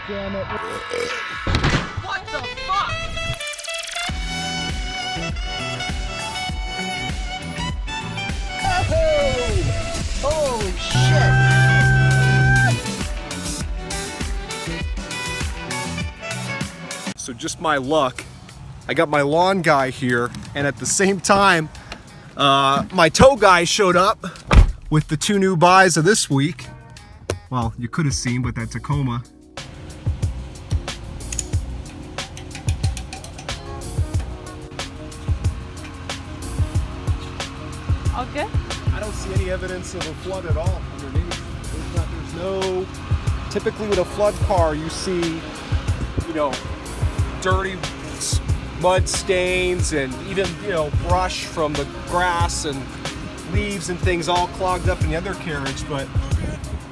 damn it. What the fuck? Oh! Holy shit! So just my luck, I got my lawn guy here, and at the same time, my tow guy showed up with the two new buys of this week. Well, you could have seen, but that Tacoma. Okay. I don't see any evidence of a flood at all underneath. There's no. Typically, with a flood car, you see, you know, dirty mud stains and even, you know, brush from the grass and leaves and things all clogged up in the undercarriage. But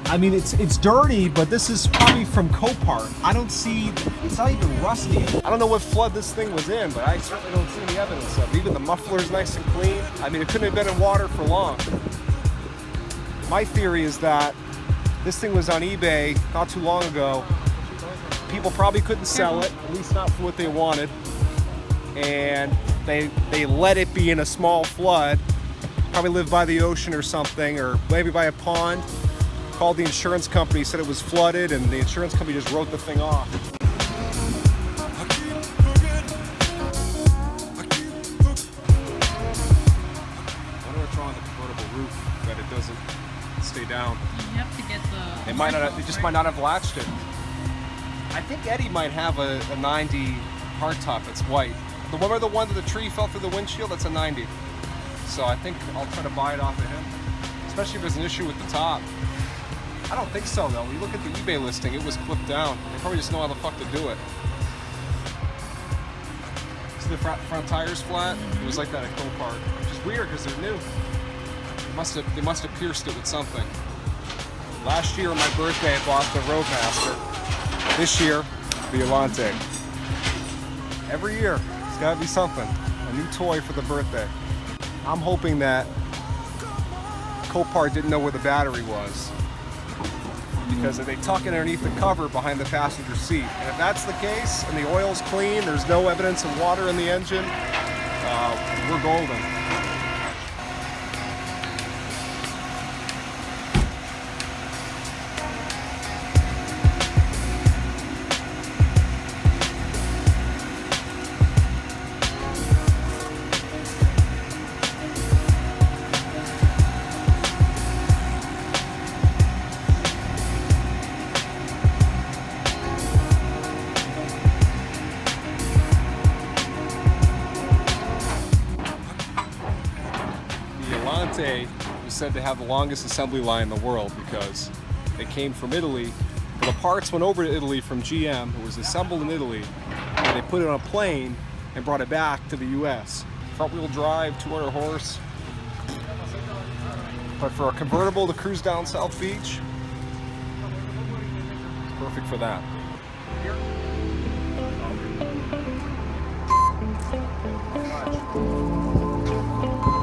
I mean, it's dirty, but this is probably from Copart. I don't see. It's not even rusty. I don't know what flood this thing was in, but I certainly don't see any evidence of it. Even the muffler's nice and clean. I mean, it couldn't have been in water for long. My theory is that this thing was on eBay not too long ago. People probably couldn't sell it, at least not for what they wanted. And they let it be in a small flood. Probably lived by the ocean or something, or maybe by a pond. Called the insurance company, said it was flooded, and the insurance company just wrote the thing off. I wonder what's wrong with the convertible roof, that it doesn't stay down. You have to get the... It might not. It just might not have latched it. I think Eddie might have a 90 hardtop that's white. The one where the one that the tree fell through the windshield, that's a 90. So I think I'll try to buy it off of him, especially if there's an issue with the top. I don't think so though. When you look at the eBay listing, it was clipped down. They probably just know how the fuck to do it. See the front tires flat? It was like that at Copart, which is weird because they're new. They must have pierced it with something. Last year on my birthday, I bought the Roadmaster. This year, the Allante. Every year, it's got to be something. A new toy for the birthday. I'm hoping that Copart didn't know where the battery was, because they tuck it underneath the cover behind the passenger seat. And if that's the case, and the oil's clean, there's no evidence of water in the engine, we're golden. Allante was said to have the longest assembly line in the world because they came from Italy. Well, the parts went over to Italy from GM. It was assembled in Italy, and they put it on a plane and brought it back to the US. Front-wheel drive, 200 horse. But for a convertible to cruise down South Beach, it's perfect for that.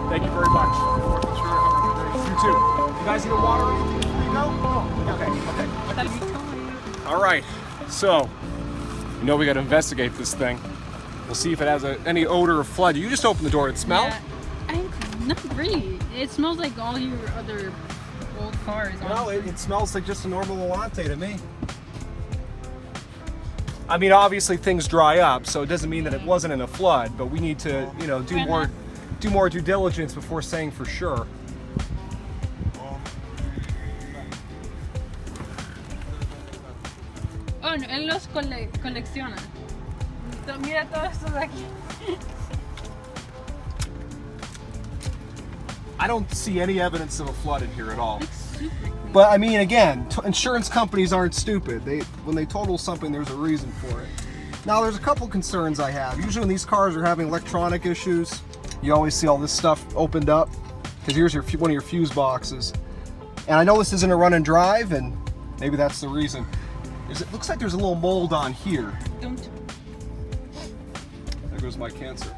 Thank you very much. You too. You guys need a water or anything before you go? Oh, okay. All right. So, you know we got to investigate this thing. We'll see if it has any odor of flood. You just opened the door. It smelled? Yeah, not really. It smells like all your other old cars. No, it smells like just a normal Allante to me. I mean, obviously things dry up, so it doesn't mean that it wasn't in a flood, but we need to, you know, do more due diligence before saying for sure. Oh, no, él los colecciona. Mira todo esto de aquí. I don't see any evidence of a flood in here at all. It's super clean. But I mean, again, insurance companies aren't stupid. When they total something, there's a reason for it. Now, there's a couple concerns I have. Usually when these cars are having electronic issues, you always see all this stuff opened up, because here's one of your fuse boxes. And I know this isn't a run and drive, and maybe that's the reason. It looks like there's a little mold on here. Don't. There goes my cancer.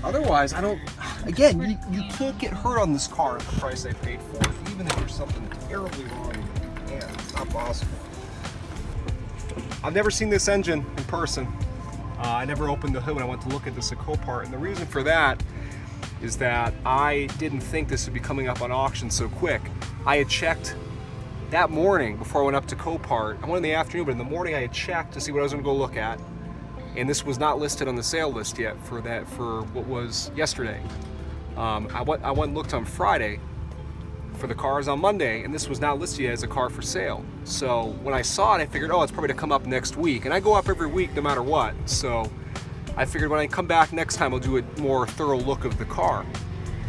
Otherwise, I don't. Again, you can't get hurt on this car at the price they paid for it, even if there's something terribly wrong with it. Yeah, it's not possible. I've never seen this engine in person. I never opened the hood when I went to look at this at Copart, and the reason for that is that I didn't think this would be coming up on auction so quick. I had checked that morning before I went up to Copart. I went in the afternoon, but in the morning I had checked to see what I was going to go look at, and this was not listed on the sale list yet for what was yesterday. I went and looked on Friday for the cars on Monday, and this was not listed yet as a car for sale. So when I saw it, I figured, oh, it's probably to come up next week, and I go up every week no matter what. So I figured when I come back next time, I'll do a more thorough look of the car.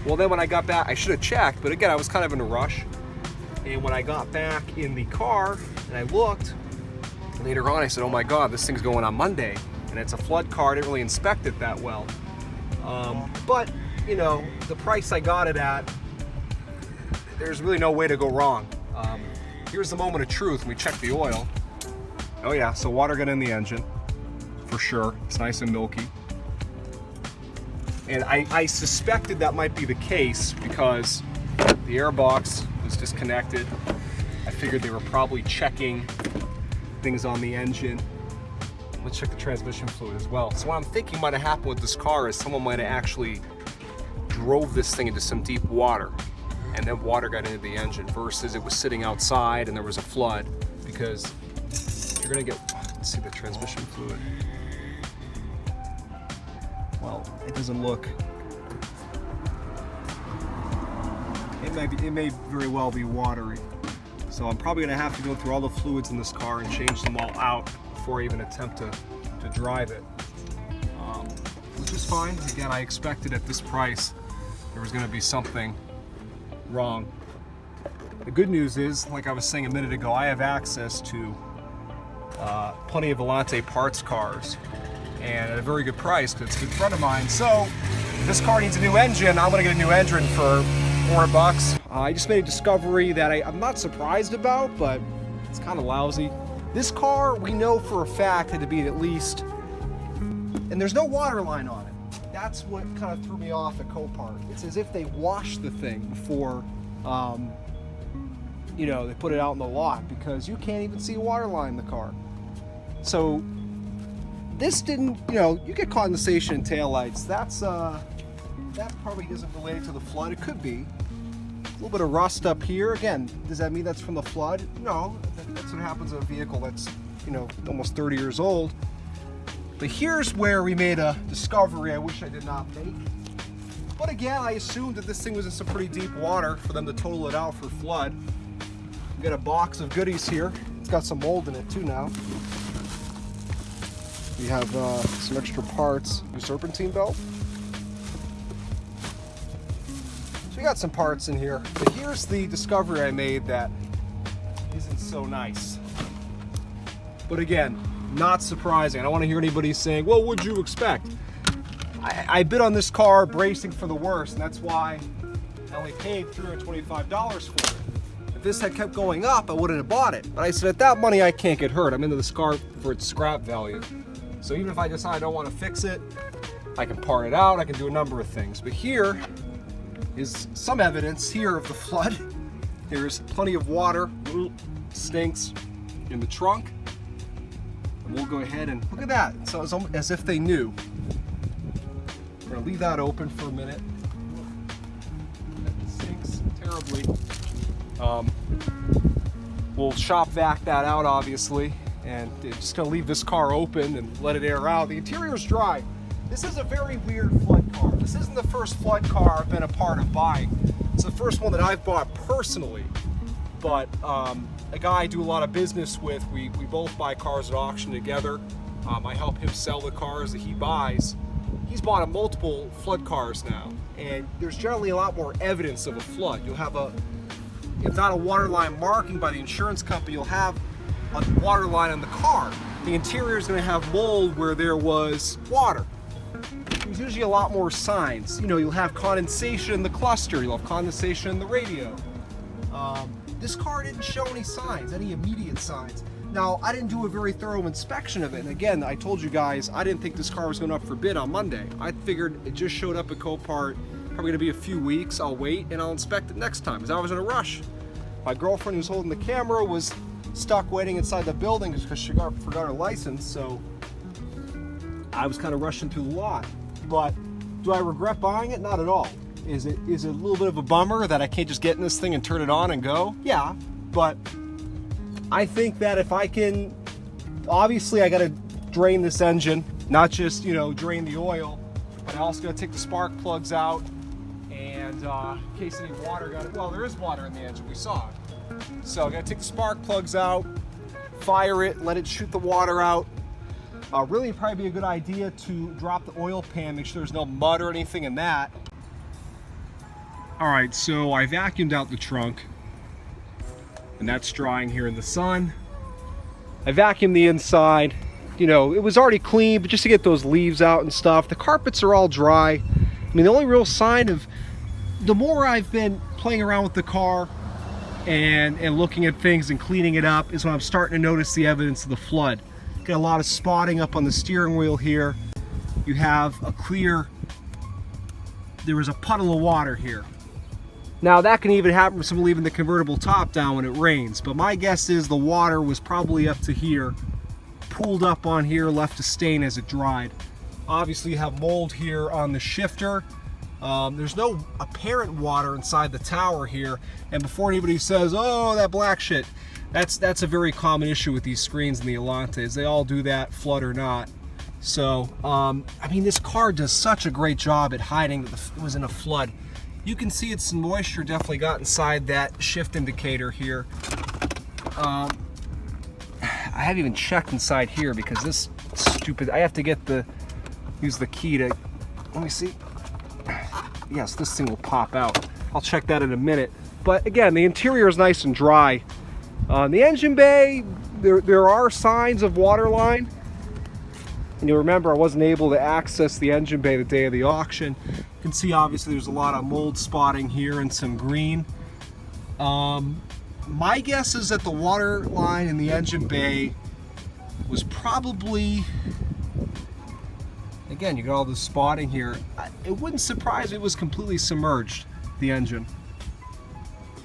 Well, then when I got back, I should have checked, but again, I was kind of in a rush. And when I got back in the car and I looked, later on I said, oh my God, this thing's going on Monday. And it's a flood car, I didn't really inspect it that well. But, you know, the price I got it at, there's really no way to go wrong. Here's the moment of truth when we check the oil. Oh yeah, so water got in the engine, for sure. It's nice and milky. And I suspected that might be the case because the air box was disconnected. I figured they were probably checking things on the engine. Let's check the transmission fluid as well. So what I'm thinking might have happened with this car is someone might have actually drove this thing into some deep water, and then water got into the engine versus it was sitting outside and there was a flood, because you're gonna get, let's see the transmission fluid. Well, it doesn't look, it may very well be watery. So I'm probably gonna have to go through all the fluids in this car and change them all out before I even attempt to drive it. Which is fine. Again, I expected at this price there was gonna be something wrong. The good news is, like I was saying a minute ago, I have access to plenty of Allante parts cars, and at a very good price because it's a good friend of mine. So if this car needs a new engine, I'm gonna get a new engine for $400. I just made a discovery that I'm not surprised about, but it's kind of lousy. This car, we know for a fact, had to be at least, and there's no water line on it. That's what kind of threw me off at Copart. It's as if they washed the thing before, you know, they put it out in the lot, because you can't even see a water line in the car. So this didn't, you know, you get condensation in taillights. That probably isn't related to the flood. It could be. A little bit of rust up here. Again, does that mean that's from the flood? No, that's what happens in a vehicle that's, you know, almost 30 years old. But here's where we made a discovery I wish I did not make. But again, I assumed that this thing was in some pretty deep water for them to total it out for flood. We got a box of goodies here. It's got some mold in it too now. We have some extra parts. Your serpentine belt. So we got some parts in here. But here's the discovery I made that isn't so nice. But again, not surprising. I don't want to hear anybody saying, well, what'd you expect? I bid on this car bracing for the worst, and that's why I only paid $325 for it. If this had kept going up, I wouldn't have bought it. But I said, at that money, I can't get hurt. I'm into this car for its scrap value. So even if I decide I don't want to fix it, I can part it out, I can do a number of things. But here is some evidence here of the flood. There's plenty of water, stinks in the trunk. And we'll go ahead and look at that. So it's as if they knew. We're gonna leave that open for a minute. That stinks terribly. We'll shop vac that out, obviously, and just gonna leave this car open and let it air out. The interior's dry. This is a very weird flood car. This isn't the first flood car I've been a part of buying. It's the first one that I've bought personally, but a guy I do a lot of business with, we both buy cars at auction together. I help him sell the cars that he buys. He's bought multiple flood cars now, and there's generally a lot more evidence of a flood. You'll have if not a water line marking by the insurance company, you'll have a water line on the car. The interior is going to have mold where there was water. There's usually a lot more signs. You know, you'll have condensation in the cluster, you'll have condensation in the radio. This car didn't show any signs, any immediate signs. Now, I didn't do a very thorough inspection of it. And again, I told you guys, I didn't think this car was going up for bid on Monday. I figured it just showed up at Copart, probably going to be a few weeks. I'll wait and I'll inspect it next time, because I was in a rush. My girlfriend who's holding the camera was stuck waiting inside the building because she forgot her license, so I was kind of rushing through the lot. But do I regret buying it? Not at all. Is it a little bit of a bummer that I can't just get in this thing and turn it on and go? Yeah, but I think that if I can, obviously I got to drain this engine, not just, you know, drain the oil, but I also got to take the spark plugs out, and in case any water got it. Well, there is water in the engine, we saw it. So I got to take the spark plugs out, fire it, let it shoot the water out. Really, it'd probably be a good idea to drop the oil pan, make sure there's no mud or anything in that. All right, so I vacuumed out the trunk, and that's drying here in the sun. I vacuumed the inside. You know, it was already clean, but just to get those leaves out and stuff. The carpets are all dry. I mean, the only real sign of, the more I've been playing around with the car and looking at things and cleaning it up, is when I'm starting to notice the evidence of the flood. Got a lot of spotting up on the steering wheel here. You have a clear, there was a puddle of water here. Now that can even happen from someone leaving the convertible top down when it rains, but my guess is the water was probably up to here, pooled up on here, left a stain as it dried. Obviously you have mold here on the shifter. There's no apparent water inside the tower here, and before anybody says, oh, that black shit, that's a very common issue with these screens in the Allantes. They all do that, flood or not. So, I mean, this car does such a great job at hiding that it was in a flood. You can see it's moisture definitely got inside that shift indicator here. I haven't even checked inside here because this stupid, I have to use the key to, let me see. Yes, this thing will pop out. I'll check that in a minute. But again, the interior is nice and dry. The engine bay, there are signs of water line. And you'll remember I wasn't able to access the engine bay the day of the auction. You can see obviously there's a lot of mold spotting here and some green. My guess is that the water line in the engine bay was probably, again, you got all this spotting here. It wouldn't surprise me if it was completely submerged, the engine.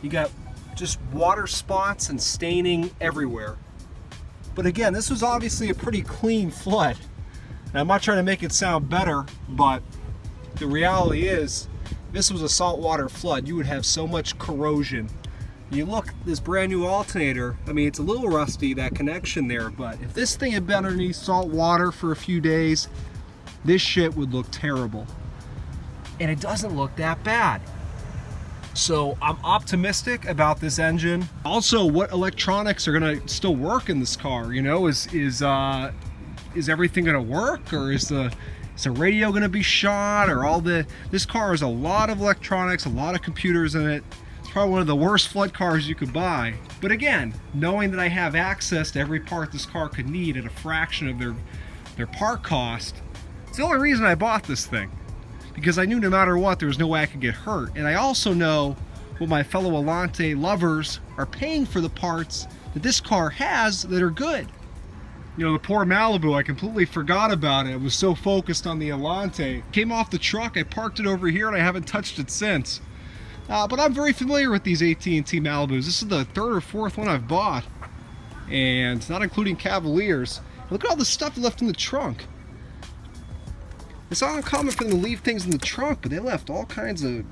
You got just water spots and staining everywhere. But again, this was obviously a pretty clean flood. And I'm not trying to make it sound better, but the reality is, if this was a saltwater flood, you would have so much corrosion. You look, this brand new alternator, I mean, it's a little rusty, that connection there, but if this thing had been underneath salt water for a few days, this shit would look terrible. And it doesn't look that bad. So I'm optimistic about this engine. Also, what electronics are gonna still work in this car? You know, is everything gonna work, or is the radio gonna be shot, or this car has a lot of electronics, a lot of computers in it. It's probably one of the worst flood cars you could buy. But again, knowing that I have access to every part this car could need at a fraction of their part cost, it's the only reason I bought this thing. Because I knew no matter what, there was no way I could get hurt. And I also know what my fellow Allante lovers are paying for the parts that this car has that are good. You know, the poor Malibu, I completely forgot about it. I was so focused on the Allante. Came off the truck, I parked it over here, and I haven't touched it since. But I'm very familiar with these AT&T Malibus. This is the third or fourth one I've bought. And not including Cavaliers. Look at all the stuff left in the trunk. It's not uncommon for them to leave things in the trunk, but they left all kinds of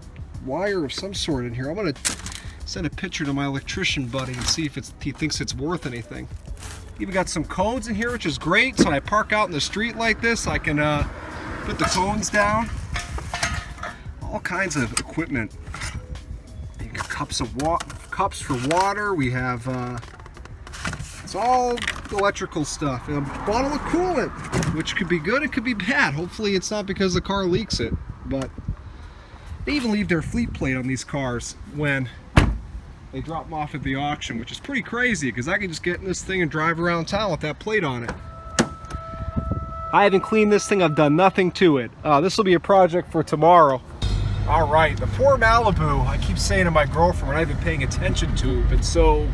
wire of some sort in here. I'm gonna send a picture to my electrician buddy and see if he thinks it's worth anything. Even got some cones in here, which is great. So when I park out in the street like this, I can put the cones down. All kinds of equipment. Cups for water. We have it's all electrical stuff. And a bottle of coolant, which could be good, it could be bad. Hopefully it's not because the car leaks it. But they even leave their fleet plate on these cars when they drop them off at the auction, which is pretty crazy because I can just get in this thing and drive around town with that plate on it. I haven't cleaned this thing, I've done nothing to it. This will be a project for tomorrow. All right, the poor Malibu, I keep saying to my girlfriend when I've been paying attention to it, but so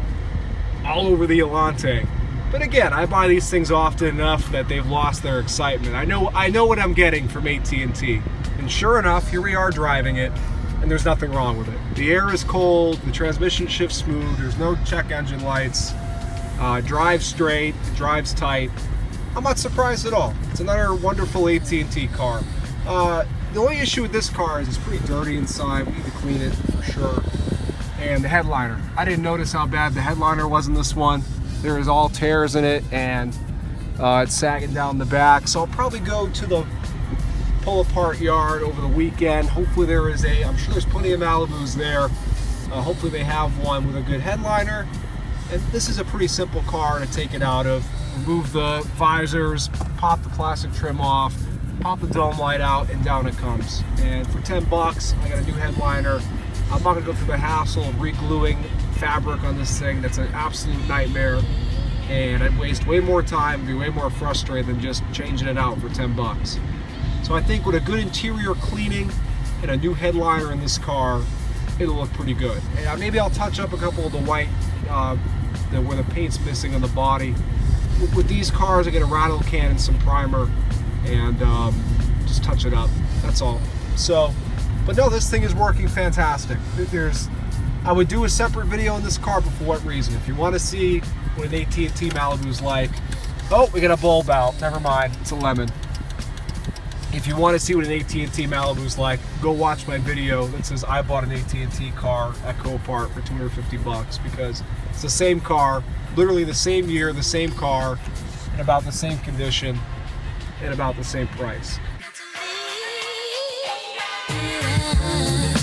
all over the Allante. But again, I buy these things often enough that they've lost their excitement. I know what I'm getting from AT&T. And sure enough, here we are driving it, and there's nothing wrong with it. The air is cold, the transmission shifts smooth, there's no check engine lights. Drives straight, drives tight. I'm not surprised at all. It's another wonderful AT&T car. The only issue with this car is it's pretty dirty inside. We need to clean it for sure. And the headliner. I didn't notice how bad the headliner was in this one. There is all tears in it, and it's sagging down the back. So I'll probably go to the pull-apart yard over the weekend. Hopefully there is I'm sure there's plenty of Malibus there. Hopefully they have one with a good headliner. And this is a pretty simple car to take it out of. Remove the visors, pop the plastic trim off, pop the dome light out, and down it comes. And for 10 bucks, I got a new headliner. I'm not gonna go through the hassle of re-gluing fabric on this thing. That's an absolute nightmare. And I'd waste way more time, be way more frustrated than just changing it out for 10 bucks. So I think with a good interior cleaning and a new headliner in this car, it'll look pretty good. And maybe I'll touch up a couple of the white, where the paint's missing on the body. With these cars, I get a rattle can and some primer, and just touch it up. That's all. So, but no, this thing is working fantastic. I would do a separate video on this car, but for what reason? If you want to see what an AT&T Malibu's like, oh, we got a bulb out. Never mind, it's a lemon. If you want to see what an AT&T Malibu's like, go watch my video that says I bought an AT&T car at Copart for 250 bucks, because it's the same car, literally the same year, the same car, in about the same condition, and about the same price. Yeah.